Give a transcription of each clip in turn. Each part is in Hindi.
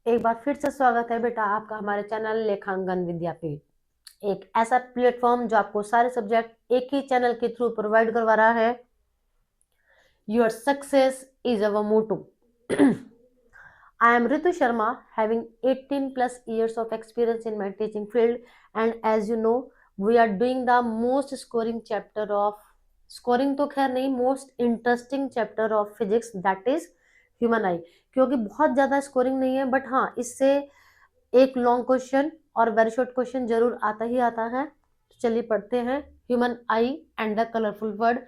एक बार फिर से स्वागत है बेटा आपका हमारे चैनल लेखांकन विद्यापीठ, एक ऐसा प्लेटफॉर्म जो आपको सारे सब्जेक्ट एक ही चैनल के थ्रू प्रोवाइड करवा रहा है। Your success is our motto. I am Ritu Sharma, having 18 plus years of experience in my teaching field, and as you know, we are doing the most scoring chapter of scoring तो खैर नहीं, most interesting chapter of physics, that is human eye। क्योंकि बहुत ज़्यादा स्कोरिंग नहीं है, बट हाँ इससे एक लॉन्ग क्वेश्चन और वेरी शॉर्ट क्वेश्चन जरूर आता ही आता है। तो चलिए पढ़ते हैं human I and the colourful word.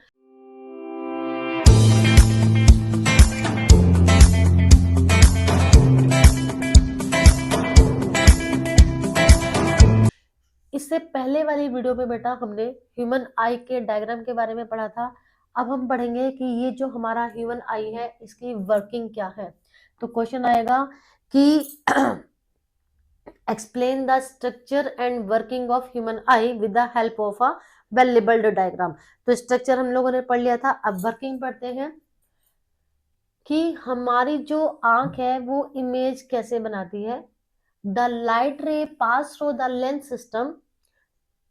इससे पहले वाली वीडियो में बेटा हमने ह्यूमन आई के डायग्राम के बारे में पढ़ा था। अब हम पढ़ेंगे कि ये जो हमारा ह्यूमन आई है इसकी वर्किंग क्या है। तो क्वेश्चन आएगा कि explain the structure and working of human I with the help of a well labelled diagram. तो स्ट्रक्चर हम लोगों ने पढ़ लिया था, अब वर्किंग पढ़ते हैं कि हमारी जो आंख है वो इमेज कैसे बनाती है। द लाइट रे pass through the lens system.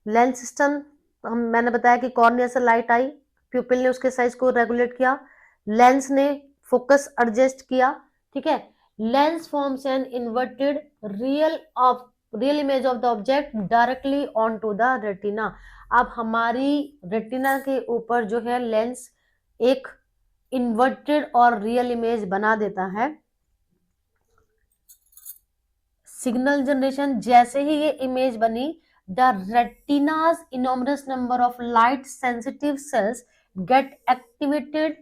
Lens system मैंने बताया कि कॉर्निया से लाइट आई, प्यूपिल ने उसके साइज को रेगुलेट किया, लेंस ने फोकस एडजस्ट किया, ठीक है। Lens forms an inverted real image of the object directly on to the retina. अब हमारी रेटिना के ऊपर जो है लेंस एक इन्वर्टेड और रियल इमेज बना देता है। सिग्नल जनरेशन, जैसे ही ये इमेज बनी, the retina's enormous number of light sensitive cells get activated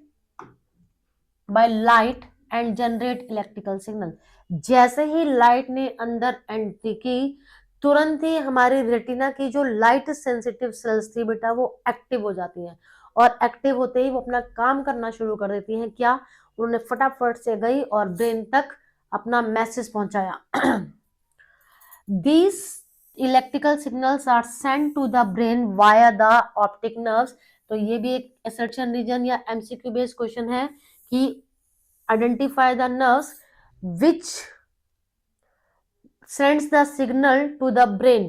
by light and generate electrical signal। जैसे ही लाइट ने अंदर एंट्री की, तुरंत ही हमारी रेटिना की जो लाइट सेंसिटिव सेल्स थी बेटा वो एक्टिव हो जाती हैं, और एक्टिव होते ही वो अपना काम करना शुरू कर देती हैं। क्या? उन्होंने फटाफट से गई और ब्रेन तक अपना मैसेज पहुंचाया। These electrical signals are sent to the brain via the optic nerves। तो ये भी एक assertion region या MCQ based question है कि identify the nerves which sends the signal to the brain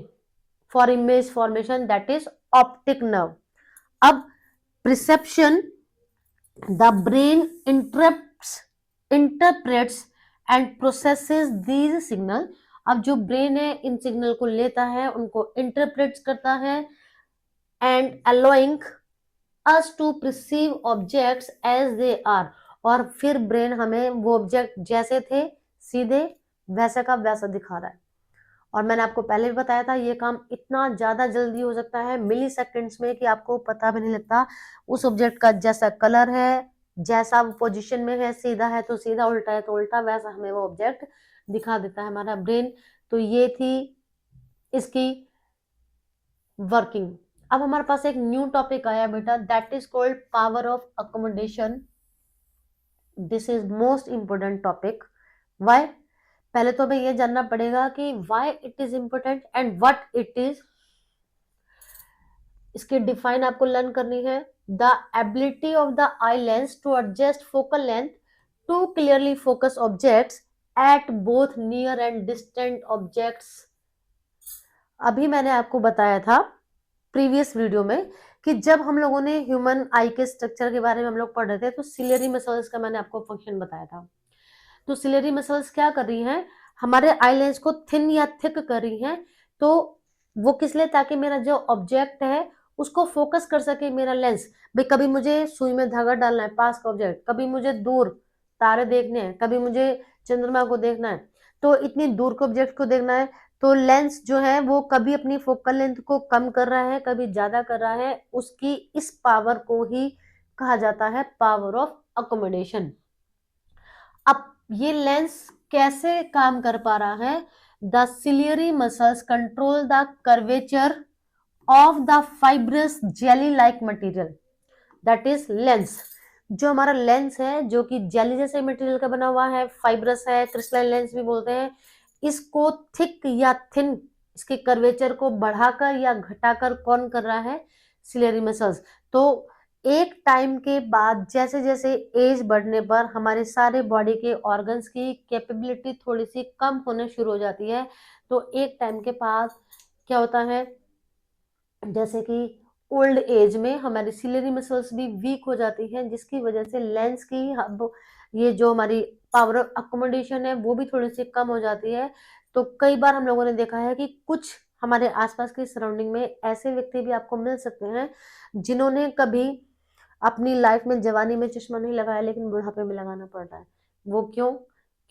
for image formation, that is optic nerve। अब perception, the brain interprets and processes these signal। अब जो ब्रेन है इन सिग्नल को लेता है, उनको इंटरप्रेट करता है, and allowing us to perceive objects as they are. और फिर ब्रेन हमें वो ऑब्जेक्ट जैसे थे सीधे वैसे का वैसा दिखा रहा है। और मैंने आपको पहले भी बताया था ये काम इतना ज्यादा जल्दी हो सकता है मिली सेकेंड्स में कि आपको पता भी नहीं लगता। उस ऑब्जेक्ट का जैसा कलर है, जैसा पोजीशन में है, सीधा है तो सीधा, उल्टा है तो उल्टा, वैसा हमें वो ऑब्जेक्ट दिखा देता है हमारा ब्रेन। तो ये थी इसकी वर्किंग। अब हमारे पास एक न्यू टॉपिक आया बेटा, that is called power of accommodation. This is most important topic. Why? पहले तो हमें ये जानना पड़ेगा कि why it is important and what it is. इसकी डिफाइन आपको लर्न करनी है। The ability of the eye lens to adjust focal length to clearly focus objects at both near and distant objects. अभी मैंने आपको बताया था प्रीवियस वीडियो में कि जब हम लोगों ने ह्यूमन आई के स्ट्रक्चर के बारे में हम लोग पढ़ रहे थे तो सिलियरी मसल्स का मैंने आपको फंक्शन बताया था। तो सिलियरी मसल्स क्या कर रही हैं? हमारे आई लेंस को थिन या थिक कर रही हैं। तो वो किस लिए? ताकि मेरा जो ऑब्जेक्ट है उसको फोकस कर सके मेरा लेंस। भाई कभी मुझे सुई में धागा डालना है, पास का ऑब्जेक्ट, कभी मुझे दूर तारे देखने हैं, कभी मुझे चंद्रमा को देखना है, तो इतनी दूर के ऑब्जेक्ट को देखना है। तो लेंस जो है वो कभी अपनी फोकल लेंथ को कम कर रहा है, कभी ज्यादा कर रहा है। उसकी इस पावर को ही कहा जाता है पावर ऑफ अकोमोडेशन। अब ये लेंस कैसे काम कर पा रहा है? The ciliary muscles control the curvature of the fibrous jelly like material, that is lens. जो हमारा लेंस है जो कि जेली जैसे मटेरियल का बना हुआ है, फाइब्रस है, क्रिस्टलाइन लेंस भी बोलते हैं, इसको थिक या थिन, इसके कर्वेचर को बढ़ाकर या घटाकर कौन कर रहा है? Ciliary muscles. तो एक टाइम के बाद जैसे जैसे एज बढ़ने पर हमारे सारे बॉडी के ऑर्गन्स की कैपेबिलिटी थोड़ी सी कम होने शुरू हो जाती है। तो एक टाइम के बाद क्या होता है, जैसे कि ओल्ड एज में हमारी सिलेरी मसल्स भी वीक हो जाती हैं, जिसकी वजह से लेंस की अब ये जो हमारी पावर ऑफ अकोमोडेशन है वो भी थोड़ी सी कम हो जाती है। तो कई बार हम लोगों ने देखा है कि कुछ हमारे आसपास की सराउंडिंग में ऐसे व्यक्ति भी आपको मिल सकते हैं जिन्होंने कभी अपनी लाइफ में जवानी में चश्मा नहीं लगाया लेकिन बुढ़ापे में लगाना पड़ रहा है। वो क्यों?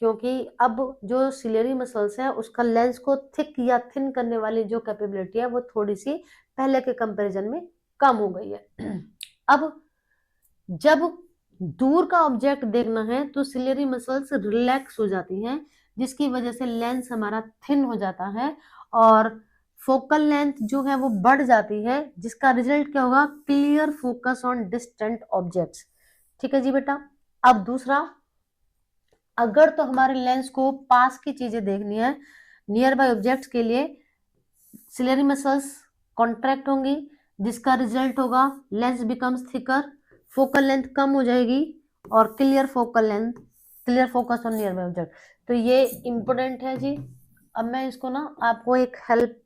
क्योंकि अब जो सिलेरी मसल्स है उसका लेंस को थिक या थिन करने वाली जो कैपेबिलिटी है वो थोड़ी सी पहले के कंपैरिजन में कम हो गई है। अब जब दूर का ऑब्जेक्ट देखना है तो सिलेरी मसल्स रिलैक्स हो जाती हैं, जिसकी वजह से लेंस हमारा थिन हो जाता है और फोकल लेंथ जो है वो बढ़ जाती है, जिसका रिजल्ट क्या होगा? Clear focus on distant objects. ठीक है जी बेटा। अब दूसरा, अगर तो हमारे लेंस को पास की चीजें देखनी है, नियर बाय ऑब्जेक्ट्स के लिए सिलेरी मसल्स कॉन्ट्रैक्ट होंगी, जिसका रिजल्ट होगा lens becomes thicker, focal length कम हो जाएगी और clear focal length, clear focus on nearby object. तो ये इंपॉर्टेंट है जी। अब मैं इसको ना आपको एक हेल्प,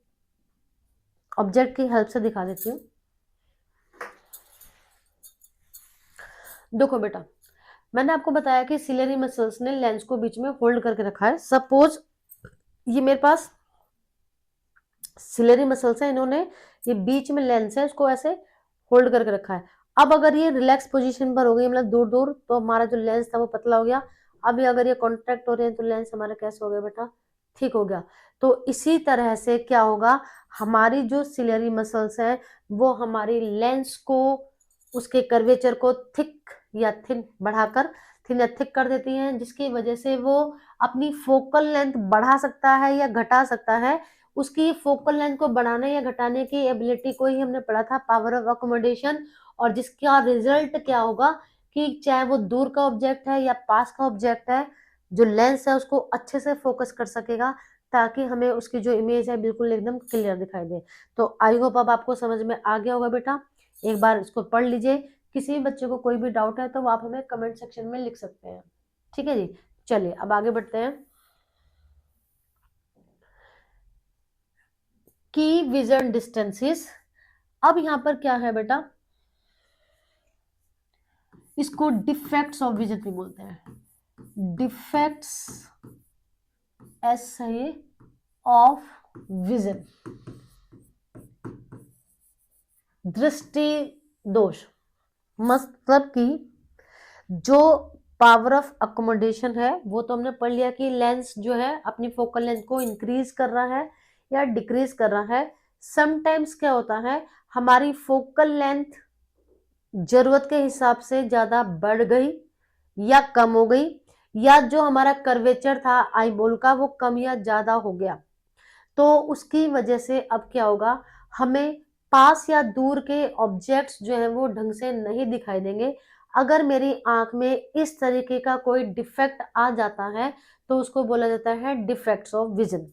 ऑब्जेक्ट की हेल्प से दिखा देती हूँ। देखो बेटा, मैंने आपको बताया कि सिलेरी मसल्स ने लेंस को बीच में होल्ड करके रखा है। सपोज ये मेरे पास सिलेरी मसल्स है, इन्होंने ये बीच में लेंस है इसको ऐसे होल्ड करके रखा है। अब अगर ये रिलैक्स पोजीशन पर हो गई, मतलब दूर दूर, तो हमारा जो लेंस था वो पतला हो गया। अभी अगर ये कॉन्ट्रैक्ट हो रहे हैं तो लेंस हमारा कैसे हो गया बेटा? ठीक हो गया। तो इसी तरह से क्या होगा, हमारी जो सिलेरी मसल्स है वो हमारी लेंस को, उसके कर्वेचर को थिक या थिन बढ़ाकर थिन या थिक कर देती हैं, जिसकी वजह से वो अपनी फोकल लेंथ बढ़ा सकता है या घटा सकता है। उसकी फोकल लेंथ को बढ़ाने या घटाने की एबिलिटी को ही हमने पढ़ा था पावर ऑफ अकोमोडेशन। और जिसका रिजल्ट क्या होगा कि चाहे वो दूर का ऑब्जेक्ट है या पास का ऑब्जेक्ट है, जो लेंस है उसको अच्छे से फोकस कर सकेगा, ताकि हमें उसकी जो इमेज है बिल्कुल एकदम क्लियर दिखाई दे। तो आई होप अब आपको समझ में आ गया होगा बेटा। एक बार इसको पढ़ लीजिए। किसी भी बच्चे को कोई भी डाउट है तो आप हमें कमेंट सेक्शन में लिख सकते हैं। ठीक है जी। चलिए अब आगे बढ़ते हैं। की विजन डिस्टेंसेस। अब यहां पर क्या है बेटा, इसको डिफेक्ट्स ऑफ विजन भी बोलते हैं। डिफेक्ट्स ऐसे ऑफ विजन, दृष्टि दोष। मतलब कि जो पावर ऑफ अकोमोडेशन है वो तो हमने पढ़ लिया कि लेंस जो है अपनी फोकल लेंथ को इंक्रीज कर रहा है या डिक्रीज कर रहा है। समटाइम्स क्या होता है, हमारी फोकल लेंथ जरूरत के हिसाब से ज्यादा बढ़ गई या कम हो गई, या जो हमारा कर्वेचर था आईबॉल का वो कम या ज्यादा हो गया। तो उसकी वजह से अब क्या होगा, हमें पास या दूर के ऑब्जेक्ट्स जो है वो ढंग से नहीं दिखाई देंगे। अगर मेरी आंख में इस तरीके का कोई डिफेक्ट आ जाता है तो उसको बोला जाता है डिफेक्ट्स ऑफ विजन।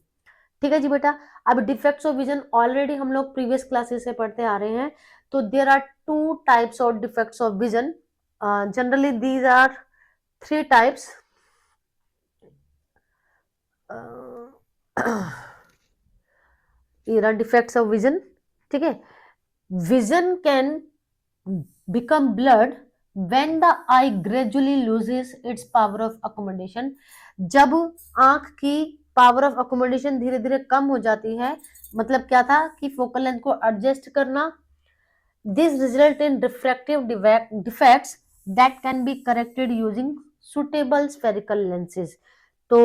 ठीक है जी बेटा। अब डिफेक्ट्स ऑफ विजन ऑलरेडी हम लोग प्रीवियस क्लासेस से पढ़ते आ रहे हैं। तो there are two types of defects of vision. Generally these are three types. ये डिफेक्ट्स ऑफ विजन। ठीक है। Vision can become blurred when the eye gradually loses its power of accommodation। जब आंख की पावर ऑफ अकोमोडेशन धीरे धीरे कम हो जाती है, मतलब क्या था कि फोकल लेंथ को एडजस्ट करना, this result in refractive defects that can be corrected using suitable spherical lenses. तो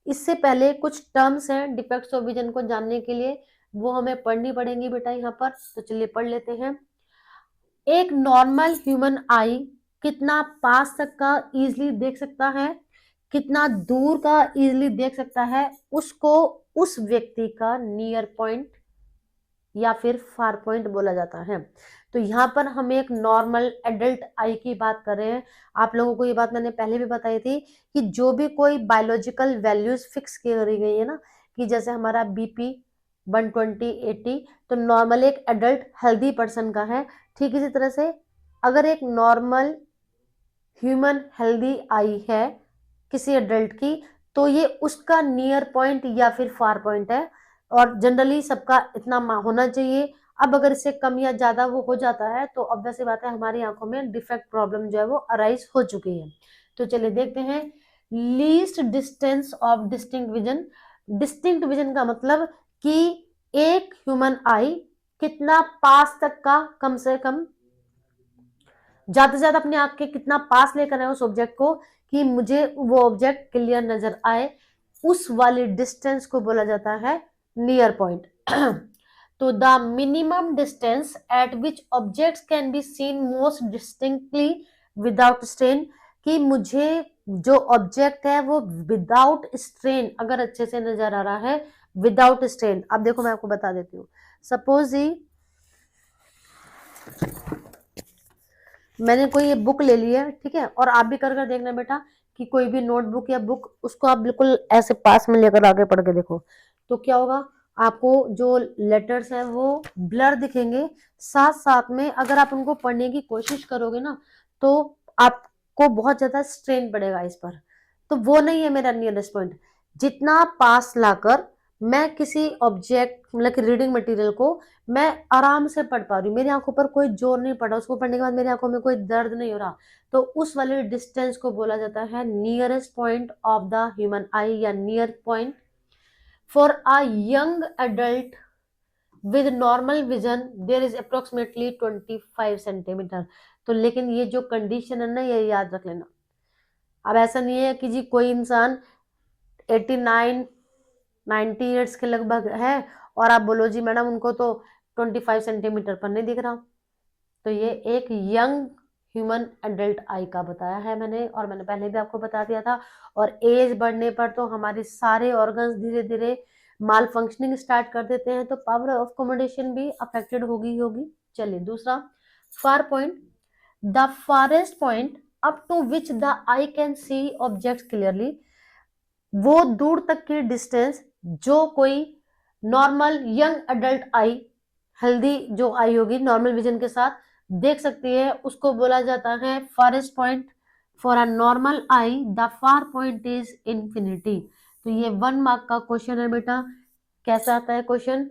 इससे पहले कुछ टर्म्स हैं डिफेक्ट्स ऑफ विजन को जानने के लिए, वो हमें पढ़नी पड़ेंगी बेटा यहाँ पर। तो चलिए पढ़ लेते हैं। एक नॉर्मल ह्यूमन आई कितना पास तक का इजीली देख सकता है, कितना दूर का इजीली देख सकता है, उसको उस व्यक्ति का नियर पॉइंट या फिर फार पॉइंट बोला जाता है। तो यहाँ पर हम एक नॉर्मल एडल्ट आई की बात कर रहे हैं। आप लोगों को ये बात मैंने पहले भी बताई थी कि जो भी कोई बायोलॉजिकल वैल्यूज फिक्स करी गई है ना, कि जैसे हमारा बीपी 120/80 तो नॉर्मल एक एडल्ट हेल्दी पर्सन का है। ठीक इसी तरह से अगर एक नॉर्मल ह्यूमन हेल्दी आई है किसी एडल्ट की, तो ये उसका नियर पॉइंट या फिर फार पॉइंट है, और जनरली सबका इतना होना चाहिए। अब अगर इससे कम या ज्यादा वो हो जाता है तो ऑब्वियस सी बात है हमारी आंखों में डिफेक्ट प्रॉब्लम जो है वो अराइज हो चुकी है। तो चलिए देखते हैं least distance of distinct vision. Distinct vision का मतलब कि एक ह्यूमन आई कितना पास तक का, कम से कम ज्यादा से ज्यादा अपने आंख के कितना पास लेकर आए उस ऑब्जेक्ट को कि मुझे वो ऑब्जेक्ट क्लियर नजर आए, उस वाली डिस्टेंस को बोला जाता है नियर पॉइंट। तो the minimum distance eight which objects can be seen most distinctly without strain, कि मुझे जो ऑब्जेक्ट है वो विदाउट स्ट्रेन अगर अच्छे से नजर आ रहा है, विदाउट स्ट्रेन। अब देखो मैं आपको बता देती हूँ। सपोज ही मैंने कोई ये बुक ले ली है, ठीक है, और आप भी कर कर देखना बेटा कि कोई भी नोटबुक या बुक उसको आप बिल्कुल ऐसे पास में लेकर आगे पढ़ के देखो, तो क्या होगा, आपको जो लेटर्स हैं वो ब्लर दिखेंगे, साथ साथ में अगर आप उनको पढ़ने की कोशिश करोगे ना तो आपको बहुत ज्यादा स्ट्रेन पड़ेगा इस पर। तो वो नहीं है मेरा नियरेस्ट पॉइंट। जितना पास लाकर मैं किसी ऑब्जेक्ट मतलब कि रीडिंग मटेरियल को मैं आराम से पढ़ पा रही हूँ, मेरी आंखों पर कोई जोर नहीं पड़ रहा, उसको पढ़ने के बाद मेरी आंखों में कोई दर्द नहीं हो रहा, तो उस वाले डिस्टेंस को बोला जाता है nearest point of the human eye या near point. For a young adult with normal vision there is approximately 25 centimetre. तो लेकिन ये जो कंडीशन है ना ये याद रख लेना। अब ऐसा नहीं है कि जी कोई इंसान 89 90 ईयर्स के लगभग है और आप बोलो जी मैडम उनको तो 25 सेंटीमीटर पर नहीं दिख रहा। तो ये एक यंग ह्यूमन एडल्ट आई का बताया है मैंने, और मैंने पहले भी आपको बता दिया था। और एज बढ़ने पर तो हमारे सारे ऑर्गन्स धीरे धीरे माल फंक्शनिंग स्टार्ट कर देते हैं, तो पावर ऑफ कम्युनिकेशन भी अफेक्टेड होगी होगी। चलिए दूसरा, far point. The farthest point up to which the eye can see object clearly, वो दूर तक की डिस्टेंस जो कोई normal young adult eye, healthy जो आई होगी नॉर्मल विजन के साथ देख सकती है, उसको बोला जाता है farthest point. For a normal eye the far point is infinity. तो ये 1 मार्क का क्वेश्चन है बेटा। कैसा आता है क्वेश्चन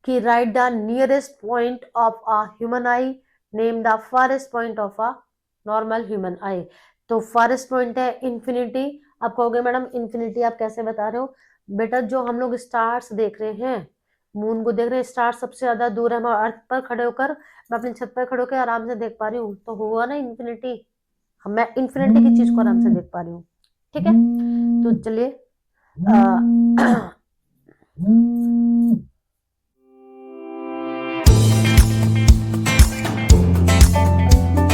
कि right the nearest point of a human eye, name the farthest point of a normal human eye. तो फारेस्ट पॉइंट है इंफिनिटी। आप कहोगे मैडम इंफिनिटी आप कैसे बता रहे हो? बेटा जो हम लोग स्टार्स देख रहे हैं, मून को देख रहे हैं, स्टार सबसे ज्यादा दूर है, हम अर्थ पर खड़े होकर, मैं अपनी छत पर खड़े होकर आराम से देख पा रही हूँ, तो हुआ ना इंफिनिटी। मैं इंफिनिटी की चीज को आराम से देख पा रही हूँ, ठीक है। तो चलिए